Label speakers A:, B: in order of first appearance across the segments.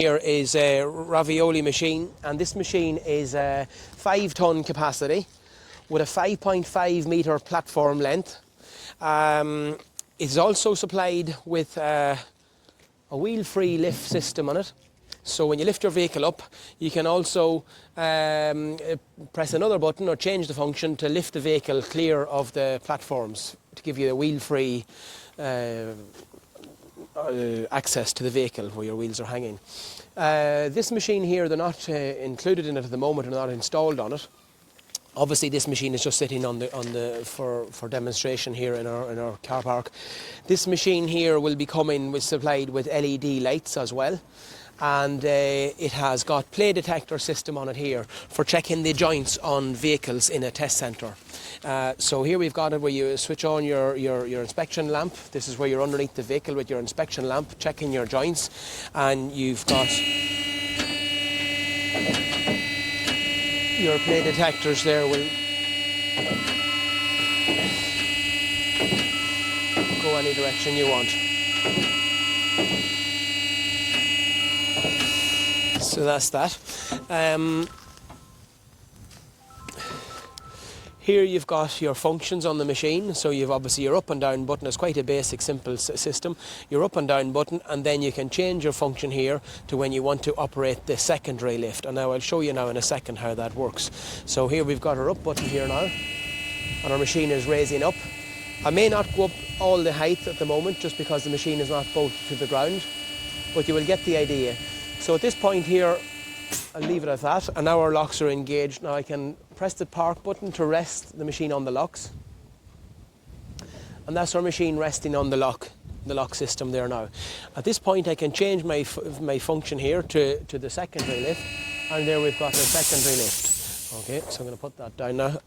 A: Here is a Ravaglioli machine, and this machine is a 5-ton capacity with a 5.5 metre platform length. It's also supplied with a wheel-free lift system on it. So when you lift your vehicle up, you can also press another button or change the function to lift the vehicle clear of the platforms to give you a wheel-free access to the vehicle where your wheels are hanging. This machine here, they're not included in it at the moment, they're not installed on it. Obviously, this machine is just sitting for demonstration here in our car park. This machine here will be supplied with LED lights as well, and it has got play detector system on it here for checking the joints on vehicles in a test centre. So here we've got it where you switch on your inspection lamp. This is where you're underneath the vehicle with your inspection lamp checking your joints, and you've got your play detectors there will go any direction you want. So that's that. Here you've got your functions on the machine. So you've obviously your up and down button. It's quite a basic, simple system. Your up and down button, and then you can change your function here to when you want to operate the secondary lift. And now I'll show you now in a second how that works. So here we've got our up button here now, and our machine is raising up. I may not go up all the height at the moment just because the machine is not bolted to the ground, but you will get the idea. So at this point here, I'll leave it at that, and now our locks are engaged. Now I can press the park button to rest the machine on the locks, and that's our machine resting on the lock system there now. At this point I can change my function here to the secondary lift, and there we've got our secondary lift. Okay, so I'm going to put that down now.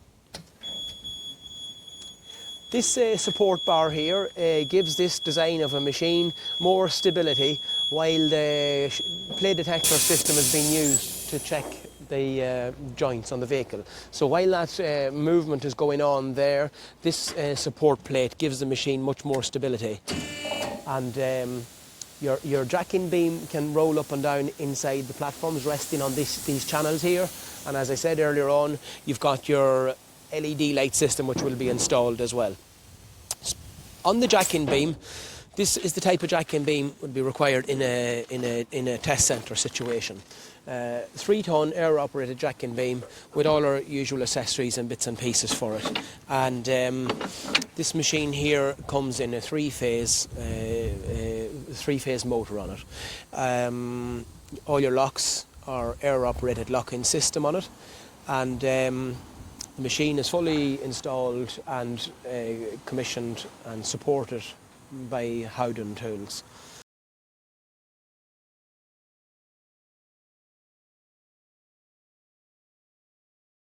A: This support bar here gives this design of a machine more stability while the play detector system is being used to check the joints on the vehicle. So while that movement is going on there, this support plate gives the machine much more stability. And your jacking beam can roll up and down inside the platforms resting on these channels here. And as I said earlier on, you've got your LED light system which will be installed as well. On the jacking beam, this is the type of jacking beam would be required in a test centre situation. 3-ton air-operated jacking beam with all our usual accessories and bits and pieces for it. And this machine here comes in a three-phase motor on it. All your locks are air-operated lock-in system on it, and the machine is fully installed and commissioned and supported by Howden Tools.